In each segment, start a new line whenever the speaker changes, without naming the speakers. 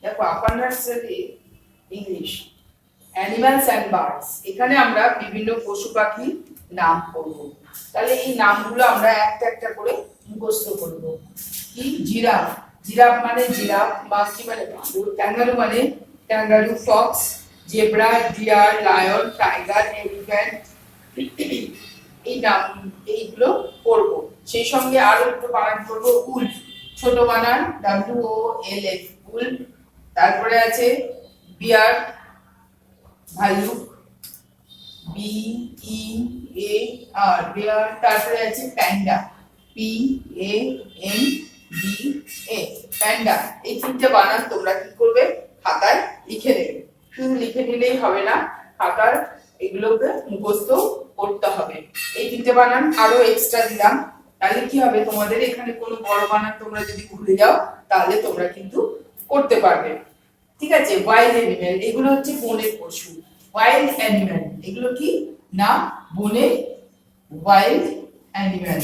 দেখো upper nursery English animals and birds, এখানে আমরা বিভিন্ন পশু পাখি নাম করব। তাহলে এই নামগুলো আমরা একটা একটা করে মুখস্থ করব। কি? জিরাফ, জিরাফ মানে জিরাফ, মাঙ্কি মানে বাদুড়, ক্যাঙ্গারু মানে kangaroo, fox, zebra, deer, lion, tiger, elephant, এই নাম এইগুলো করব। সেই সঙ্গে আরো একটু বানান করব। উল্ফ, ছোট বানান WOLF, উল্ফ। তারপরে আছে বিয়ার, ভাল্লুক, BEAR, বিয়ার। তারপরে আছে প্যান্ডা, PANDA, প্যান্ডা। এই তিনটে বানান তোমরা কি করবে? খাতায় লিখে নেবে। শুধু লিখে নিলেই হবে না, খাতার এগুলোকে মুখস্থ করতে হবে। এই তিনটে বানান আরো এক্সট্রা দিলাম, তাহলে কি হবে? তোমাদের এখানে কোনো বড় বানান তোমরা যদি ভুলে যাও তাহলে তোমরা কিন্তু করতে পারবে। ঠিক আছে? ওয়াইল্ড অ্যানিমেল, এগুলো হচ্ছে বনের পশু। ওয়াইল্ড অ্যানিমেল, এগুলো কি না? বনের ওয়াইল্ড অ্যানিমেল,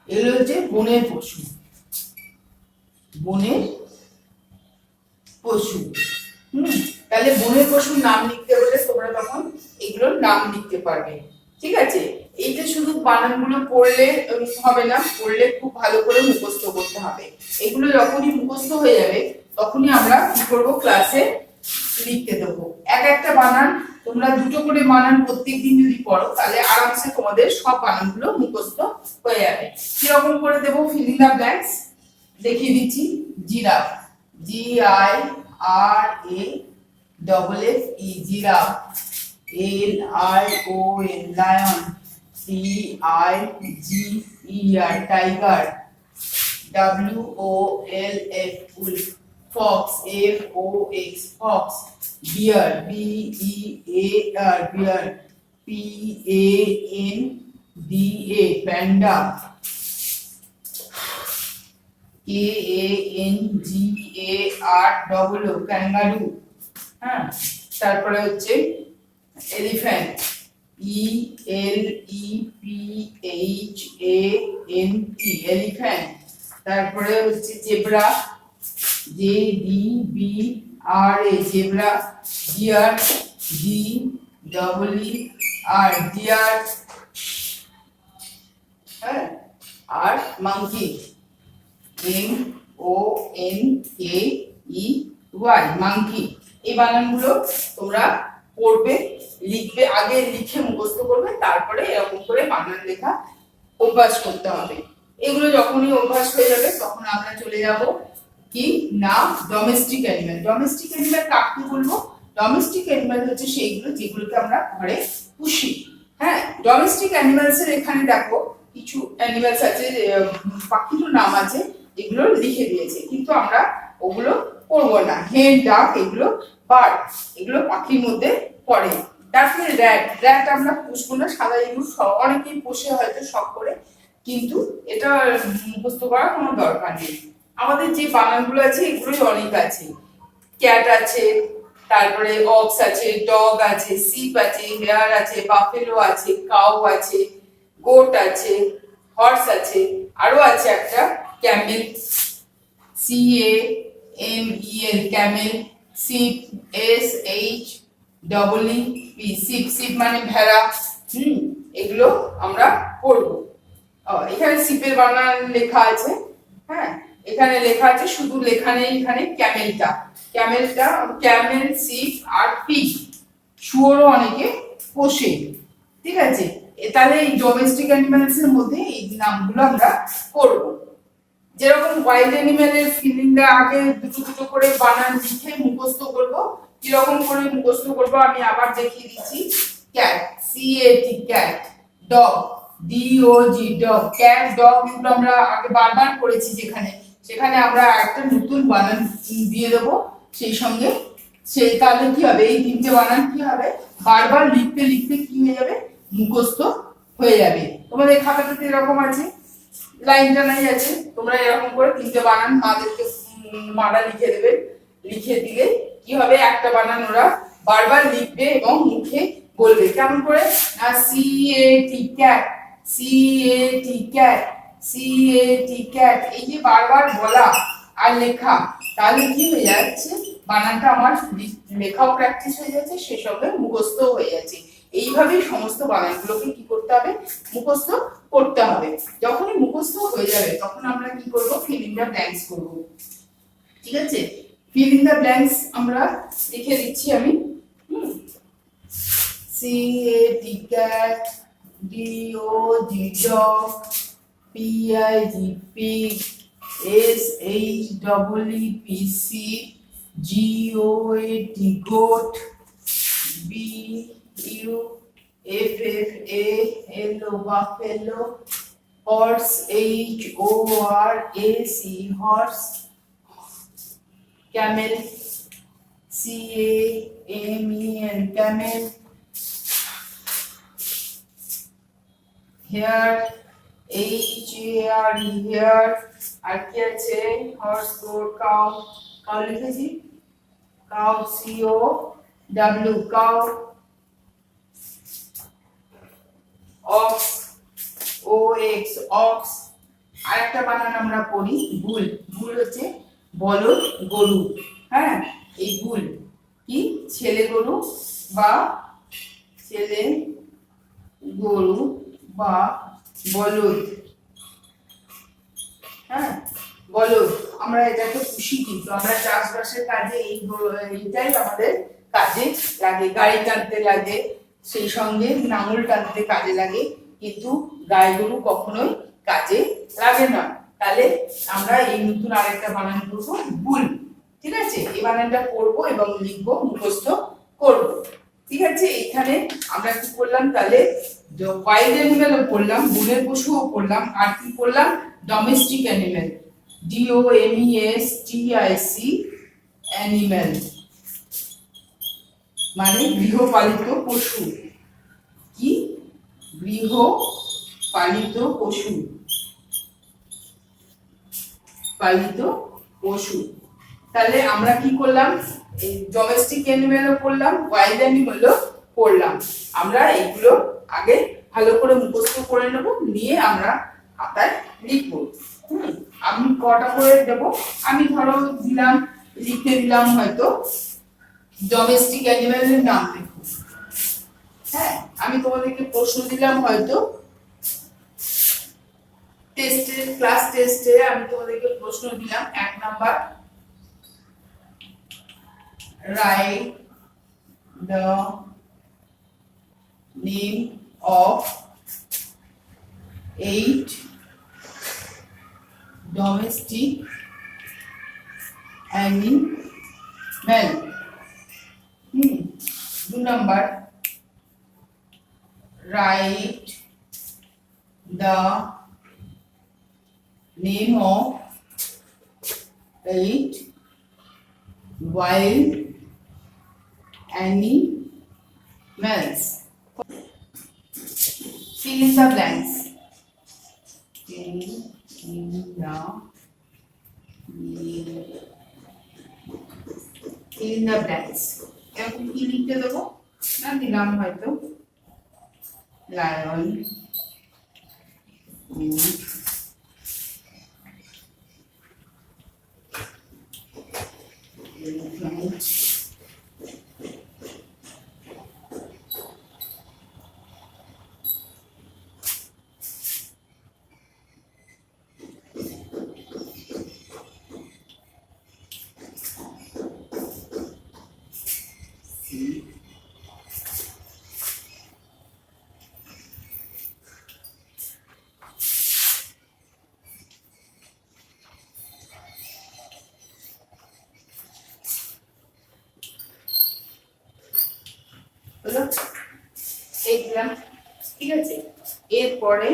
এগুলো হচ্ছে বনের পশু। বনের পশু। তাহলে বনের পশুর নাম লিখতে হলে তোমরা তখন এগুলোর নাম লিখতে পারবে। ঠিক আছে? এইটা শুধু বানানগুলো পড়লে হবে না, পড়লে খুব ভালো করে মুখস্থ করতে হবে। এগুলো যখনই মুখস্থ হয়ে যাবে তখনই আমরা কি করব? ক্লাসে লিখতে দেবো। এক একটা বানান তোমরা দুটো করে বানান প্রত্যেকদিন যদি পড়ো তাহলে আরামসে তোমাদের সব বানানগুলো মুখস্থ হয়ে যাবে। কিরকম করে দেবো? ফিলিং দ্য ব্ল্যাঙ্কস দেখিয়ে দিচ্ছি। Giraffe, GIRAFFE, giraffe. LION, lion. TIGER, tiger. WOLF, wolf. Fox, FOX, fox. Bear, BEAR, bear. PANDA, panda. KANGAROO, kangaroo. হ্যাঁ, তারপরে হচ্ছে এলিফ্যান্ট, ELEPHANT, এলিফ্যান্ট। তারপরে হচ্ছে zebra, JEBRA, zebra. Deer, DEER, deer. হ্যাঁ, আর monkey, MONKEY, monkey. এই বানানগুলো তোমরা পড়বে, লিখবে। আগে লিখে মুখস্থ করবে, তারপরে এরকম করে বানান লেখা অভ্যাস করতে হবে। এগুলো যখনই অভ্যাস হয়ে যাবে তখন আমরা চলে যাব কি না? Domestic animal. ডোমেস্টিক অ্যানিমেল কাকে বলবো? ডোমেস্টিক অ্যানিমেল হচ্ছে সেইগুলো যেগুলোকে আমরা ঘরে পুষি। হ্যাঁ, ডোমেস্টিক অ্যানিমেলস এর এখানে দেখো কিছু অ্যানিমেলস আছে, পাখির নাম আছে, এগুলো লিখে দিয়েছে, কিন্তু আমরা ওগুলো পড়বো না। হেন, ডাক, এগুলো বার্ড, এগুলো পাখির মধ্যে পড়ে। তারপরে র্যাট, র্যাট আমরা পুষবো না, সাদা ইঁদুর অনেকেই পোষে হয়তো শখ করে, কিন্তু এটা মুখস্থ করার কোনো দরকার নেই। আমাদের যে বানানগুলো আছে এগুলোই অনেক আছে। ক্যাট আছে, তারপরে অক্স আছে, ডগ আছে, সিপ আছে, হেয়ার আছে, বাফেলো আছে, কাউ আছে, গোট আছে, হর্স আছে, আরো আছে একটা Camel, CAMEL, Camel. Sheep, SHEEP, sheep, sheep মানে ভেড়া। এগুলো আমরা পড়বো। এখানে সিপের বানান লেখা আছে। হ্যাঁ, এখানে লেখা আছে, শুধু লেখা নেই এখানে ক্যামেলটা। ক্যামেল, সিপ আর পিগ। শুয়োরও অনেকে পোষে। ঠিক আছে? তাহলে এই ডোমেস্টিক অ্যানিমালস এর মধ্যে এই নামগুলো আমরা পড়বো। যেরকম ওয়াইল্ড অ্যানিমেলের ফিলিংটা আগে দুটো দুটো করে বানান লিখে মুখস্থ করব, কিরকম করে মুখস্থ করব আমি আবার দেখিয়ে দিচ্ছি। Cat, CAT, cat. Dog, DOG, dog. Cat, dog এগুলো আমরা আগে বারবার করেছি, সেখানে আমরা একটা নতুন বানান দিয়ে দেবো সেই সঙ্গে। তাহলে কি হবে? এই তিনটে বানান কি হবে? বারবার লিখতে লিখতে কি হয়ে যাবে? মুখস্থ হয়ে যাবে। তোমাদের খাতাটাতে এরকম আছে, লাইনটা নাই আছে, তোমরা এরকম করে তিনটে বানান মারা লিখে দেবে। লিখে দিলে কি হবে? একটা বানান ওরা বারবার লিখবে এবং মুখে বলবে কেমন করে না C A T cat, C A T cat, C A T cat. এই যে বারবার বলা আর লেখা, তাহলে কি হয়ে যাচ্ছে বানানটা আমার লেখাও প্র্যাকটিস হয়ে যাচ্ছে, সেসবে মুখস্থ হয়ে যাচ্ছে। এইভাবেই সমস্ত বানানগুলোকে কি করতে হবে মুখস্থ করতে হবে। যখনই মুখস্থ হয়ে যাবে তখন আমরা কি করব ফিল ইন দ্য ব্ল্যাঙ্কস করব। ঠিক আছে, ফিল ইন দ্য ব্ল্যাঙ্কস আমরা লিখে দিচ্ছি আমি। C A T cat, D O G dog, P I G pig, S H double E P sheep, G O A T goat, B U F F A L O buffalo, horse H O R A C horse, camel, C A M E L camel, hare, H A R E hare, আর কি আছে horse goat cow, cow লিখেছি cow C O W cow, ox O X ox। আরেকটা বানান আমরা পড়ি বুল, বুল হচ্ছে বলদ গরু। হ্যাঁ, এই বুল কি ছেলে গরু বা ছেলে গরু বা বলদ। হ্যাঁ, বলদ আমরা এটাকে খুশি, কিন্তু আমরা চাষবাসের কাজে এইটাই আমাদের কাজে লাগে, গাড়ি টানতে লাগে, সেই সঙ্গে নাঙল টানতে কাজে লাগে, কিন্তু গাই গরু কখনোই কাজে লাগে না। তাহলে আমরা এই নতুন আরেকটা বানান করবো বুল। ঠিক আছে, এই বানানটা পড়বো এবং লিখবো, মুখস্থ করব। ঠিক আছে, এখানে আমরা কি করলাম তাহলে ওয়াইল্ড অ্যানিমেলও পড়লাম, বনের পশুও পড়লাম, আর কি পড়লাম domestic animal, D O M E S T I C animal মানে গৃহপালিত পশু। কি গৃহপালিত পশু, পালিত পশু। তাহলে আমরা কি করলাম এই ডোমেস্টিক অ্যানিমেলও পড়লাম, ওয়াইল্ড অ্যানিমেলও পড়লাম। আমরা এগুলো আগে ভালো করে মুখস্থ করে নেব, নিয়ে আমরা খাতায় লিখবো। আমি কটা করে দেব, আমি ধরো দিলাম, লিখে দিলাম হয়তো ডোমেস্টিক অ্যানিমেলের নাম লিখো। হ্যাঁ, আমি তোমাদেরকে প্রশ্ন দিলাম হয়তো টেস্টে, ক্লাস টেস্টে আমি তোমাদেরকে প্রশ্ন দিলাম 1 number, write the name of 8 domestic animal. 2 number, write the name of 8 wild animals. Fill in the blanks. Fill in the blanks. এখন কি লিখতে দেবো না, দিলাম হয়তো লায়ন, এই দিলাম। ঠিক আছে, এরপরে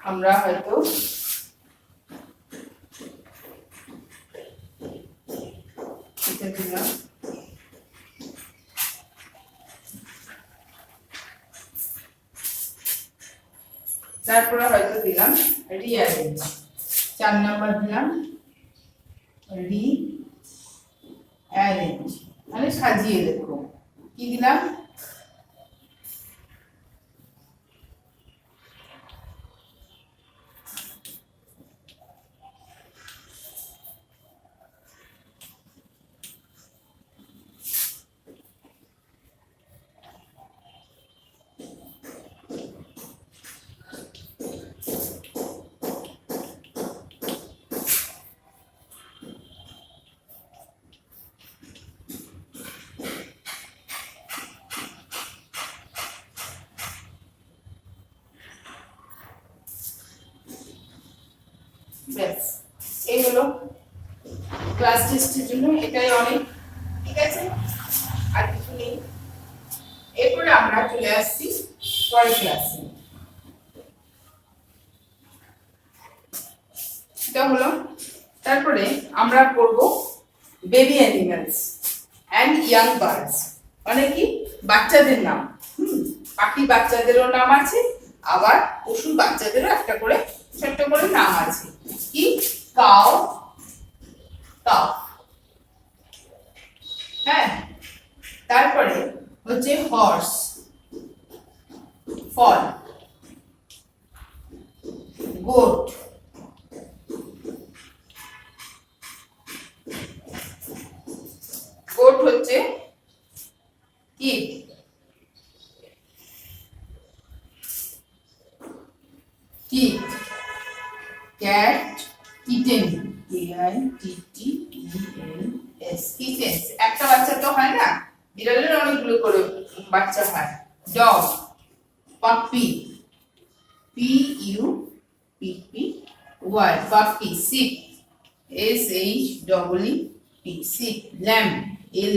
আমরা হয়তো এটা দিলাম, তারপরে হয়তো দিলাম রিঅ্যারেঞ্জ। 4 নাম্বার দিলাম রিঅ্যারেঞ্জ মানে সাজিয়ে লেখো। কি দিলাম ব্যাস, এই হলো ক্লাস টেস্টের জন্য, এটাই অনেক। ঠিক আছে, আর কিছু নেই। এরপরে আমরা চলে আসছি পরের ক্লাসে। এটা হলো, তারপরে আমরা পড়ব baby animals and young birds, মানে কি বাচ্চাদের নাম। পাখি বাচ্চাদেরও নাম আছে, আবার পশু বাচ্চাদেরও একটা করে ছোট্ট করে নাম আছে। কি? কাউ, কাউ, হ্যাঁ। তারপরে হচ্ছে হর্স, ফল, গোট, গোট হচ্ছে কি? Kit, cat, kitten, KITTENS, kittens. একটা বাচ্চা তো হয় না, বিড়ালের অনেকগুলো করে বাচ্চা হয়। Dog, puppy, PUPPY, puppy. Sheep, SHEEP, sheep. Lamb,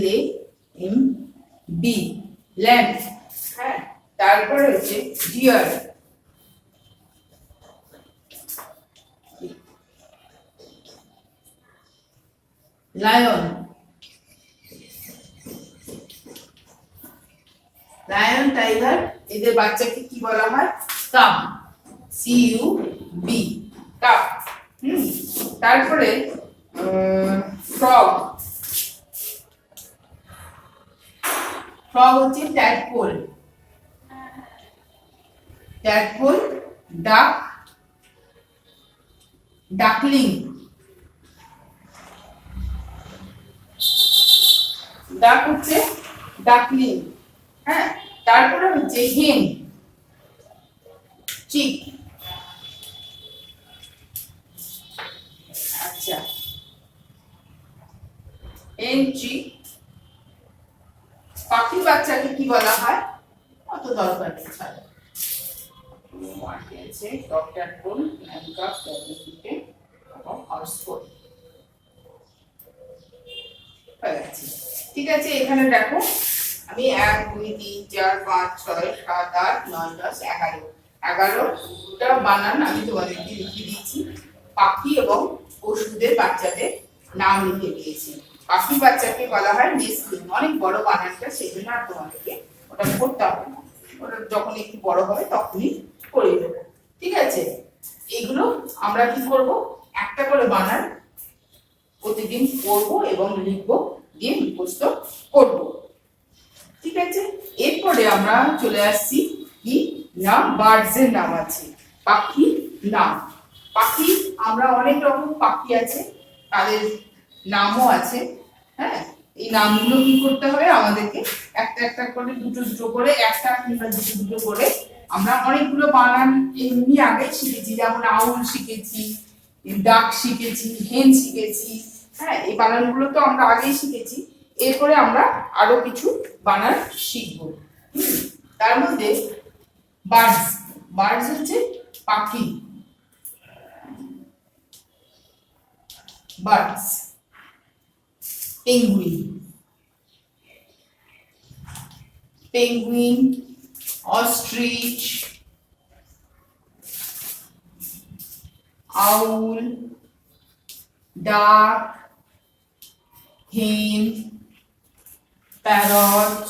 LAMB, lamb, হ্যাঁ। তারপরে হচ্ছে ডিয়ার, লায়ন, লায়ন, টাইগার, এদের বাচ্চাকে কি বলা হয়? কাব, CUB, কাব। তারপরে ফ্রগ, ফ্রগ হচ্ছে ট্যাডপোল, ট্যাডপোল। ডাক, ডাকলিং, ডাক হচ্ছে ডাকলিং, হ্যাঁ। তারপরে হচ্ছে হেন, চিক। আচ্ছা, হেন, চিক। পাখির বাচ্চাকে কি বলা হয়? অত দরকার নেই, ছাড়ো। আছে ডক্টর কোন ল্যাম্পকাপ ডেভেলপমেন্টে এবং হর্সফোর্ড হয়ে গেছে। ঠিক আছে, এখানে দেখো আমি 1 2 3 4 5 6 7 8 9 10 11 11টা বানান আমি তোমাদেরকে লিখে দিয়েছি। পাখি এবং পশুদের বাচ্চাদের নাম লিখে দিয়েছি। পাখির বাচ্চাকে বলা হয় নেস্টলিং, অনেক বড় বানানটা, সেই জন্য আর তোমাদেরকে ওটা করতে হবে না, ওটা যখন একটু বড় হবে তখনই করে দেবো। ঠিক আছে, এগুলো আমরা কি করব, একটা করে বানান প্রতিদিন পড়বো এবং লিখবো, দিয়ে মুখস্থ করবো। ঠিক আছে, এরপরে আমরা চলে আসছি কি না, বার্ডস এর নাম আছে, পাখি নাম। পাখি, আমরা অনেক রকম পাখি আছে, তাদের নামও আছে, হ্যাঁ। এই নামগুলো কি করতে হবে আমাদেরকে, একটা একটা করে, দুটো দুটো করে, একটা কিংবা দুটো দুটো করে আমরা অনেকগুলো বানান এমনি আগে শিখেছি, যেমন আউল শিখেছি, ডাক শিখেছি, হেন শিখেছি, হ্যাঁ। এই বানানগুলো তো আমরা আগেই শিখেছি। এরপরে আমরা আরো কিছু বানান শিখব। তার মধ্যে বার্ডস, বার্ডস হচ্ছে পাখি, বার্ডস। পেঙ্গুইন, পেঙ্গুইন, অস্ট্রিচ, আউল, ডাক, hen, parrot,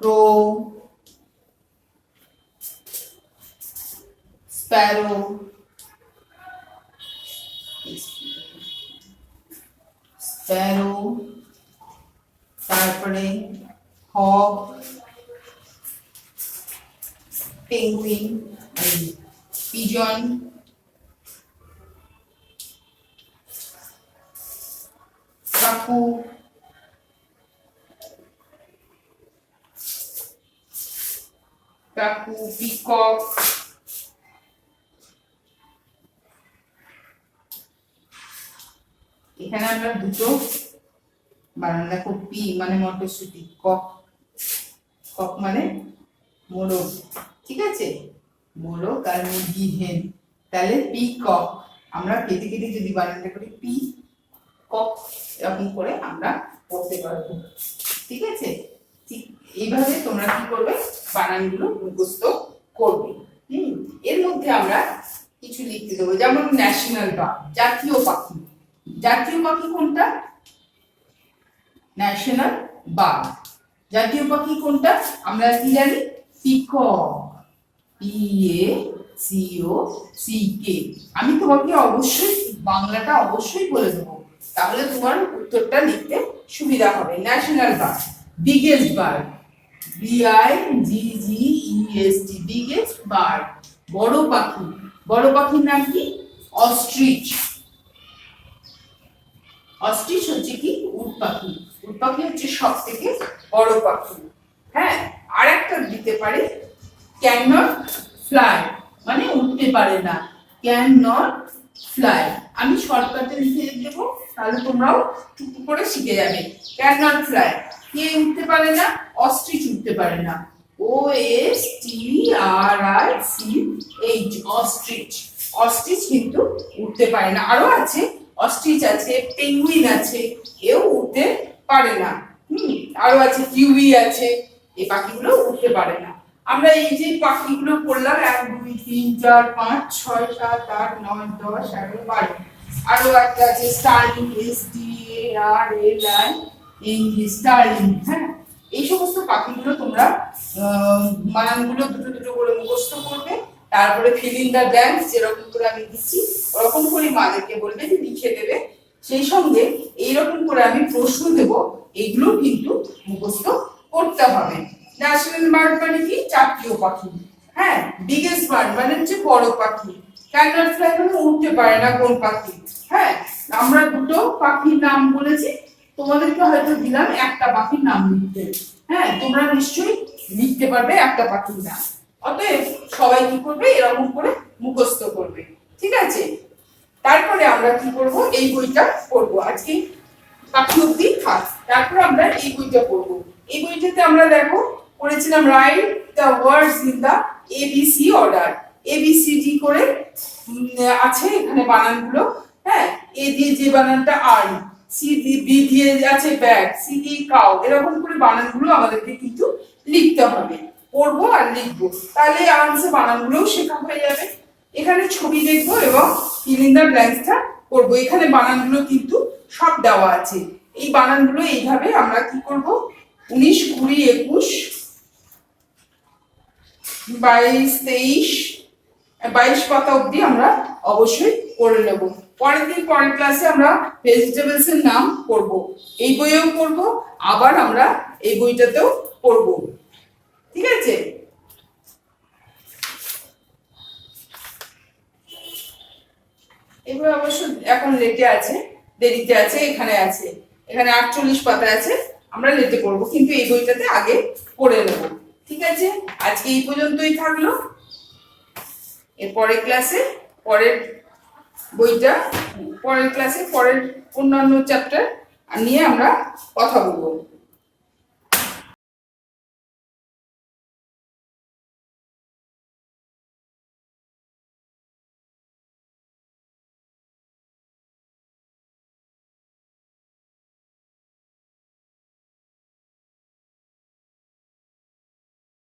crow, sparrow, sparrow, তারপরে hawk, penguin, pigeon, কাকু, কাকু, পিকক, এখানে আমরা দুটো বানান দেখো, পি মানে মটরশুঁটি, কক, কক মানে মোরগ, ঠিক আছে, মোরগ আর মুরগি হেন, তাহলে পিকক। আমরা কেটে কেটে যদি বানানটা করি পি কক, এরকম করে আমরা পড়তে পারবো। ঠিক আছে, ঠিক এইভাবে তোমরা কি করবে, বানানগুলো মুখস্থ করবে। এর মধ্যে আমরা কিছু লিখতে দেবো, যেমন ন্যাশনাল বার্ড, জাতীয় পাখি। জাতীয় পাখি কোনটা? National bird. জাতীয় পাখি কোনটা আমরা কি জানি? Peacock, PACOCK। আমি তোমাকে অবশ্যই বাংলাটা অবশ্যই বলে দেবো, তাহলে তোমার উত্তরটা লিখতে সুবিধা হবে। National bird. Biggest bird, BIGGEST, biggest bird. বড় পাখি, বড় পাখির নাম কি? অস্ট্রিচ। অস্ট্রিচ হচ্ছে কি? উট পাখি। উট পাখি হচ্ছে সব থেকে বড় পাখি। হ্যাঁ, আর একটা দিতে পারি, ক্যান নট ফ্লাই, মানে উঠতে পারে না। ক্যান নট ফ্লাই, আমি শর্টকাটে লিখে দেবো, তাহলে তোমরাও টুকটুক করে শিখে যাবে। ক্যান নট ফ্লাই, কে উঠতে পারে না? অস্ট্রিচ উঠতে পারে না। OSTRICH, ostrich. অস্ট্রিচ কিন্তু উঠতে পারে না। আরো আছে, অস্ট্রিচ আছে, পেঙ্গুইন আছে, এও উঠতে পারে না। আরো আছে, কিউই আছে, এই পাখিগুলো উঠতে পারে না। আমরা এই যে পাখিগুলো পড়লাম, 1 2 3 4 5 6 7 8 9 10 11 12, আরো একটা আছে স্টার্লিং, STARLING, স্টার্লিং। হ্যাঁ, এই সমস্ত পাখিগুলো তোমরা বানানগুলো দুটো দুটো করে মুখস্থ করবে, তারপরে ফিল ইন দ্য ব্ল্যাঙ্কস যেরকম করে আমি দিচ্ছি ওরকম করে মাদেরকে বলবে যে লিখে দেবে। সেই সঙ্গে এইরকম করে আমি প্রশ্ন দেব, এগুলো কিন্তু মুখস্থ করতে হবে। ন্যাশনাল বার্ড মানে কি? জাতীয় পাখি। হ্যাঁ, বিগেস্ট বার্ড মানে হচ্ছে বড় পাখি। ক্যান নট ফ্লাই মানে উঠতে পারে না কোন পাখি। হ্যাঁ, আমরা দুটো পাখির নাম বলেছি, তোমাদেরকে হয়তো দিলাম একটা পাখির নাম লিখতে। হ্যাঁ, তোমরা নিশ্চয়ই লিখতে পারবে একটা পাখির নাম। অতএব সবাই কি করবে, এরকম করে মুখস্থ করবে। ঠিক আছে, তারপরে আমরা কি করব, এই বইটা পড়বো। আজকে পাখি অব্দি থাক, তারপর আমরা এই বইটা পড়বো। এই বইটাতে আমরা দেখো পড়েছিলাম write the words in the ABC order. ABCD করে আছে এখানে বানানগুলো। হ্যাঁ, এ দিয়ে যে বানানটা আই, সি দিয়ে, বি দিয়ে আছে ব্যাট, সি দিয়ে কাউ, এরকম করে বানানগুলো আমাদেরকে কিন্তু লিখতে হবে। পড়বো আর লিখবো, তাহলে আরামসে বানানগুলোও শেখা হয়ে যাবে। এখানে ছবি দেখবো এবং ফিল ইন দ্য ব্ল্যাঙ্কসটা করবো। এখানে বানানগুলো কিন্তু সব দেওয়া আছে। এই বানানগুলো এইভাবে আমরা কি করব, 19 20 21 22 23 22 পাতা অবধি আমরা অবশ্যই করে নেব। পরের দিন পরের ক্লাসে আমরা ভেজিটেবলস এর নাম পড়ব। এই বইয়েও পড়ব, আবার আমরা এই বইটাতেও পড়ব। ঠিক আছে, এগুলো অবশ্য এখন লেটে আছে, দেরিতে আছে, এখানে আছে, এখানে 48 পাতা আছে, আমরা লেটে পড়বো, কিন্তু এই বইটাতে আগে পড়ে নেব। ঠিক আছে, আজকে এই পর্যন্তই থাকলো। এর পরের ক্লাসে পরের বইটা, পরের ক্লাসে পরের অন্যান্য চ্যাপ্টার নিয়ে আমরা কথা বলবো।